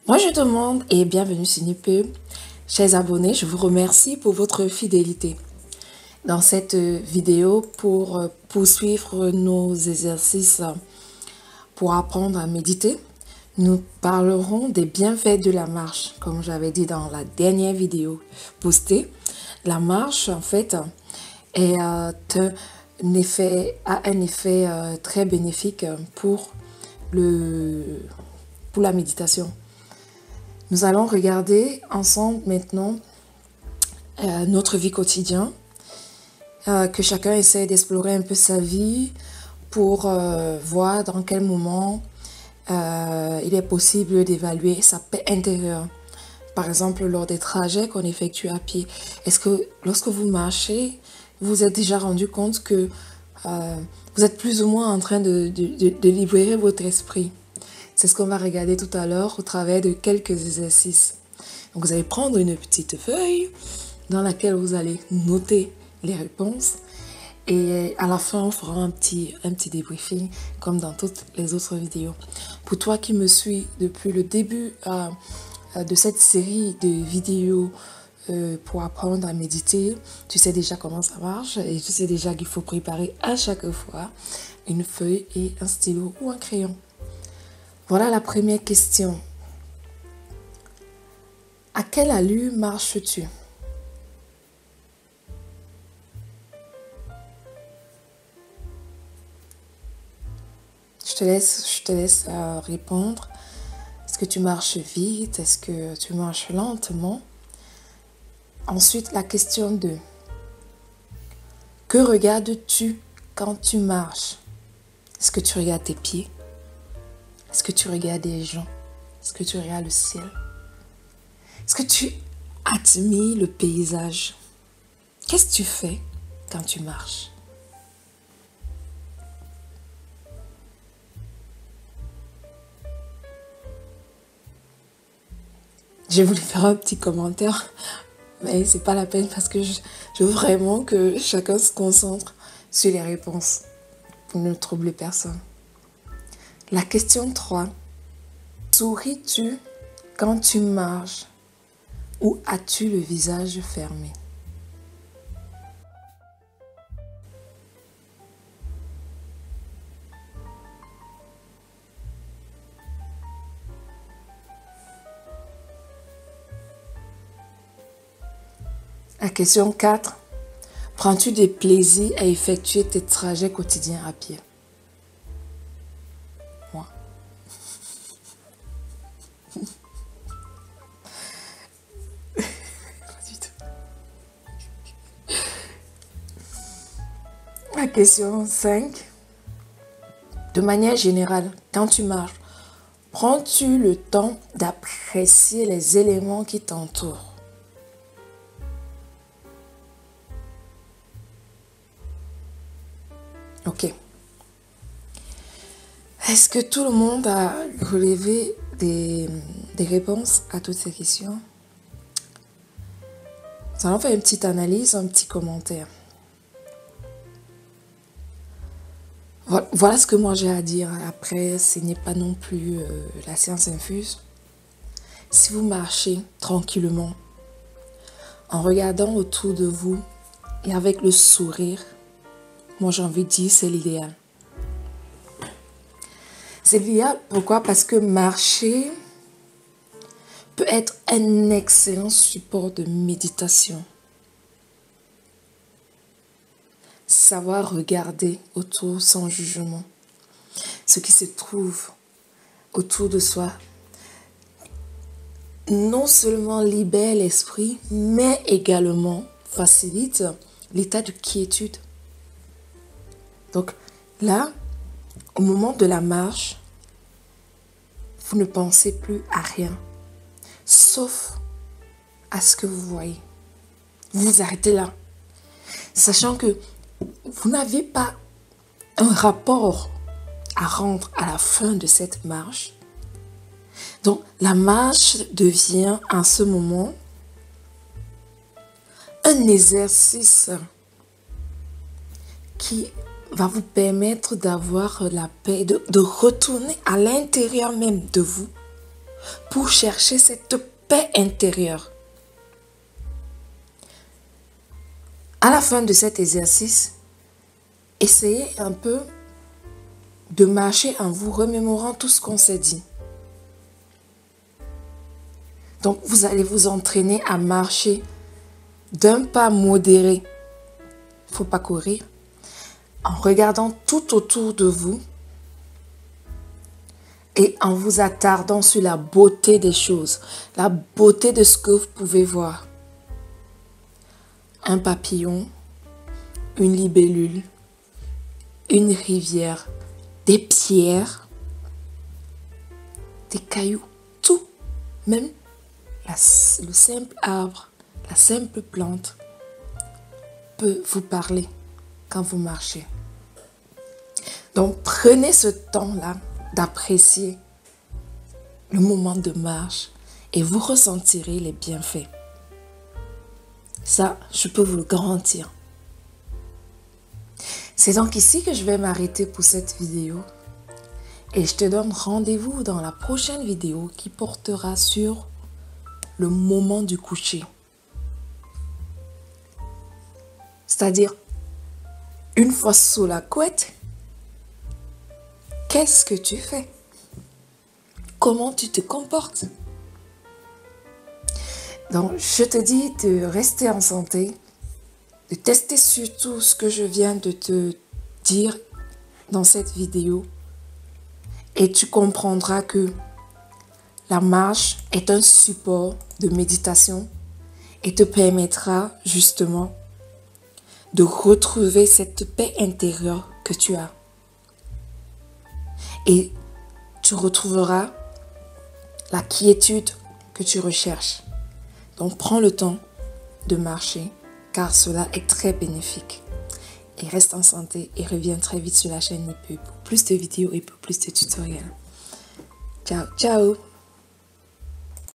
Bonjour tout le monde et bienvenue sur Nipeux. Chers abonnés, je vous remercie pour votre fidélité. Dans cette vidéo, pour poursuivre nos exercices pour apprendre à méditer, nous parlerons des bienfaits de la marche. Comme j'avais dit dans la dernière vidéo postée, la marche en fait a un effet très bénéfique pour la méditation. Nous allons regarder ensemble maintenant notre vie quotidienne, que chacun essaie d'explorer un peu sa vie pour voir dans quel moment il est possible d'évaluer sa paix intérieure. Par exemple, lors des trajets qu'on effectue à pied. Est-ce que lorsque vous marchez, vous vous êtes déjà rendu compte que vous êtes plus ou moins en train de libérer votre esprit? C'est ce qu'on va regarder tout à l'heure au travers de quelques exercices. Donc vous allez prendre une petite feuille dans laquelle vous allez noter les réponses. Et à la fin, on fera un petit débriefing comme dans toutes les autres vidéos. Pour toi qui me suis depuis le début de cette série de vidéos pour apprendre à méditer, tu sais déjà comment ça marche et tu sais déjà qu'il faut préparer à chaque fois une feuille et un stylo ou un crayon. Voilà la première question. À quelle allure marches-tu? Je te laisse répondre. Est-ce que tu marches vite? Est-ce que tu marches lentement? Ensuite, la question 2. Que regardes-tu quand tu marches? Est-ce que tu regardes tes pieds? Est-ce que tu regardes les gens? Est-ce que tu regardes le ciel? Est-ce que tu admires le paysage? Qu'est-ce que tu fais quand tu marches? J'ai voulu faire un petit commentaire, mais c'est pas la peine parce que je veux vraiment que chacun se concentre sur les réponses pour ne troubler personne. La question 3. Souris-tu quand tu marches ou as-tu le visage fermé? La question 4. Prends-tu des plaisirs à effectuer tes trajets quotidiens à pied? Moi. Pas du tout. La question 5. De manière générale, quand tu marches, prends-tu le temps d'apprécier les éléments qui t'entourent? Ok. Est-ce que tout le monde a relevé des réponses à toutes ces questions? Nous allons faire une petite analyse, un petit commentaire. Voilà ce que moi j'ai à dire. Après, ce n'est pas non plus la science infuse. Si vous marchez tranquillement, en regardant autour de vous et avec le sourire, moi j'ai envie de dire c'est l'idéal. C'est l'idéal, pourquoi? Parce que marcher peut être un excellent support de méditation. Savoir regarder autour sans jugement ce qui se trouve autour de soi non seulement libère l'esprit, mais également facilite l'état de quiétude. Donc là, au moment de la marche, vous ne pensez plus à rien, sauf à ce que vous voyez. Vous vous arrêtez là, sachant que vous n'avez pas un rapport à rendre à la fin de cette marche. Donc, la marche devient en ce moment un exercice qui va vous permettre d'avoir la paix, de retourner à l'intérieur même de vous pour chercher cette paix intérieure. À la fin de cet exercice, essayez un peu de marcher en vous remémorant tout ce qu'on s'est dit. Donc, vous allez vous entraîner à marcher d'un pas modéré. Il ne faut pas courir. En regardant tout autour de vous et en vous attardant sur la beauté des choses, la beauté de ce que vous pouvez voir. Un papillon, une libellule, une rivière, des pierres, des cailloux, tout, même le simple arbre, la simple plante peut vous parler quand vous marchez. Donc prenez ce temps-là d'apprécier le moment de marche et vous ressentirez les bienfaits. Ça, je peux vous le garantir. C'est donc ici que je vais m'arrêter pour cette vidéo et je te donne rendez-vous dans la prochaine vidéo qui portera sur le moment du coucher. C'est-à-dire, une fois sous la couette, qu'est-ce que tu fais? Comment tu te comportes? Donc, je te dis de rester en santé, de tester surtout ce que je viens de te dire dans cette vidéo et tu comprendras que la marche est un support de méditation et te permettra justement de retrouver cette paix intérieure que tu as. Et tu retrouveras la quiétude que tu recherches. Donc prends le temps de marcher car cela est très bénéfique. Et reste en santé et reviens très vite sur la chaîne Nipu pour plus de vidéos et pour plus de tutoriels. Ciao, ciao!